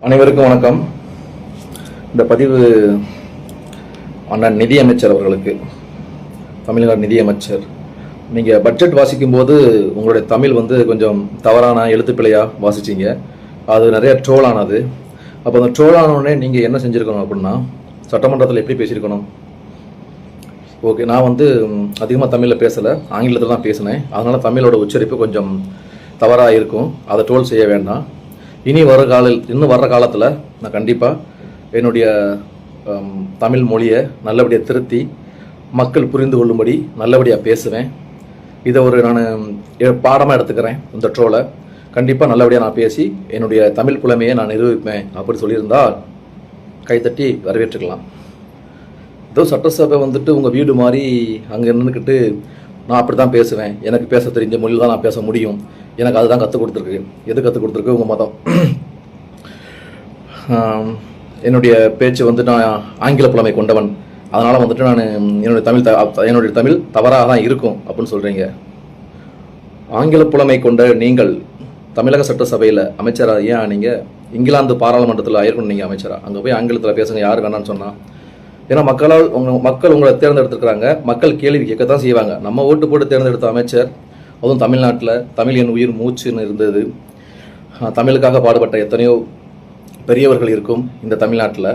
அனைவருக்கும் வணக்கம். இந்த பதிவு அண்ணன் நிதியமைச்சர் அவர்களுக்கு. தமிழ்நாடு நிதியமைச்சர், நீங்கள் பட்ஜெட் வாசிக்கும் போது உங்களுடைய தமிழ் கொஞ்சம் தவறான எழுத்துப்பிழையாக வாசிச்சிங்க. அது நிறைய ட்ரோல் ஆனது. அப்போ அந்த ட்ரோல் ஆனோடனே நீங்கள் என்ன செஞ்சுருக்கணும் அப்படின்னா, சட்டமன்றத்தில் எப்படி பேசியிருக்கணும்? ஓகே, நான் அதிகமாக தமிழில் பேசலை, ஆங்கிலத்தில் தான் பேசினேன். அதனால் தமிழோட உச்சரிப்பு கொஞ்சம் தவறாக இருக்கும். அதை ட்ரோல் செய்ய வேண்டாம். இன்னும் வர்ற காலத்தில் நான் கண்டிப்பாக என்னுடைய தமிழ் மொழியை நல்லபடியாக திருத்தி மக்கள் புரிந்து கொள்ளும்படி நல்லபடியாக பேசுவேன். இதை நான் பாடமாக எடுத்துக்கிறேன். இந்த ட்ரோலை கண்டிப்பாக நல்லபடியாக நான் பேசி என்னுடைய தமிழ் புலமையை நான் நிரூபிப்பேன் அப்படி சொல்லியிருந்தால் கைத்தட்டி வரவேற்றுக்கலாம். ஏதோ சட்டசபை உங்கள் வீடு மாதிரி அங்கே நின்றுக்கிட்டு நான் அப்படி தான் பேசுவேன், எனக்கு பேச தெரிஞ்ச மொழியில் தான் நான் பேச முடியும், எனக்கு அதுதான் கற்றுக் கொடுத்துருக்கு. எது கற்றுக் கொடுத்துருக்கு? உங்கள் மதம். என்னுடைய பேச்சு நான் ஆங்கில புலமை கொண்டவன், அதனால் நான் என்னுடைய தமிழ் தவறாக தான் இருக்கும் அப்படின்னு சொல்கிறீங்க. ஆங்கில புலமை கொண்ட நீங்கள் தமிழக சட்டசபையில் அமைச்சராக ஏன் ஆனீங்க? இங்கிலாந்து பாராளுமன்றத்தில் ஆயிருக்கணும் நீங்கள் அமைச்சராக. அங்கே போய் ஆங்கிலத்தில் பேசுங்க, யார் வேணான்னு சொன்னால். ஏன்னா மக்கள் உங்களை தேர்ந்தெடுத்துருக்குறாங்க. மக்கள் கேள்வி கேட்கத்தான் செய்வாங்க. நம்ம ஓட்டு போட்டு தேர்ந்தெடுத்த அமைச்சர், அதுவும் தமிழ்நாட்டில் தமிழ் என் உயிர் மூச்சுன்னு இருந்தது. தமிழுக்காக பாடுபட்ட எத்தனையோ பெரியவர்கள் இருக்கும் இந்த தமிழ்நாட்டில்.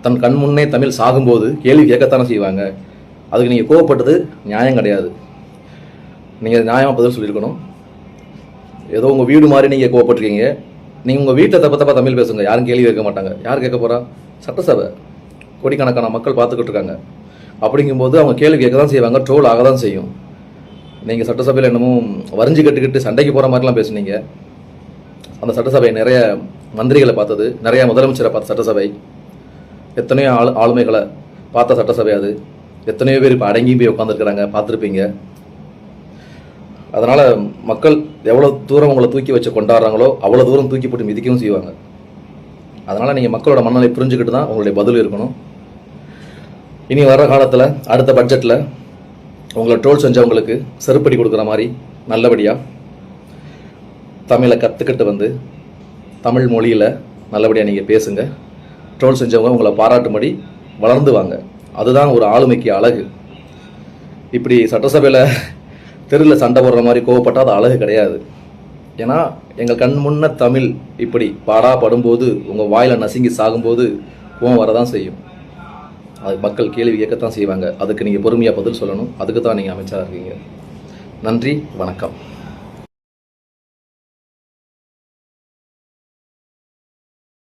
தன் கண் முன்னே தமிழ் சாகும்போது கேள்வி கேட்கத்தானே செய்வாங்க. அதுக்கு நீங்கள் கோவப்பட்டது நியாயம் கிடையாது. நீங்கள் நியாயமாக பதில் சொல்லியிருக்கணும். ஏதோ உங்கள் வீடு மாதிரி நீங்கள் கோவப்பட்டிருக்கீங்க. நீங்கள் உங்கள் வீட்டில் தப்பா தமிழ் பேசுங்க, யாரும் கேள்வி கேட்க மாட்டாங்க. யார் கேட்க போகிறா? சட்டசபை கோடிக்கணக்கான மக்கள் பார்த்துக்கிட்டு இருக்காங்க. அப்படிங்கும்போது அவங்க கேள்வி கேட்க தான் செய்வாங்க, ட்ரோல் ஆக தான் செய்யும். நீங்கள் சட்டசபையில் என்னமோ வரிஞ்சு கட்டுக்கிட்டு சண்டைக்கு போகிற மாதிரிலாம் பேசுனீங்க. அந்த சட்டசபை நிறைய மந்திரிகளை பார்த்தது, நிறைய முதலமைச்சரை பார்த்த சட்டசபை, எத்தனையோ ஆளுமைகளை பார்த்த சட்டசபை. அது எத்தனையோ பேர் இப்போ அடங்கி போய் உட்காந்துருக்குறாங்க, பார்த்துருப்பீங்க. அதனால் மக்கள் எவ்வளோ தூரம் உங்களை தூக்கி வச்சு கொண்டாடுறாங்களோ அவ்வளோ தூரம் தூக்கி போட்டு மிதிக்கவும் செய்வாங்க. அதனால் நீங்கள் மக்களோட மனநிலை புரிஞ்சுக்கிட்டு தான் உங்களுடைய பதில் இருக்கணும். இனி வர்ற காலத்தில் அடுத்த பட்ஜெட்டில் உங்களை ட்ரோல் செஞ்சவங்களுக்கு செருப்படி கொடுக்குற மாதிரி நல்லபடியாக தமிழை கற்றுக்கிட்டு தமிழ் மொழியில் நல்லபடியாக நீங்கள் பேசுங்க. ட்ரோல் செஞ்சவங்க உங்களை பாராட்டும்படி வளர்ந்து வாங்க. அதுதான் ஒரு ஆளுமைக்கு அழகு. இப்படி சட்டசபையில் தெருவில் சண்டை போடுற மாதிரி கோவப்பட்டால் அது அழகு கிடையாது. ஏன்னா எங்கள் கண் முன்ன தமிழ் இப்படி பாடாப்படும்போது, உங்கள் வாயில் நசுங்கி சாகும்போது கோவம் வரதான் செய்யும். அது மக்கள் கேள்வி கேட்கத்தான் செய்வாங்க. அதுக்கு நீங்கள் பொறுமையாக பதில் சொல்லணும். அதுக்கு தான் நீங்கள் அமைச்சராக இருக்கீங்க. நன்றி, வணக்கம்.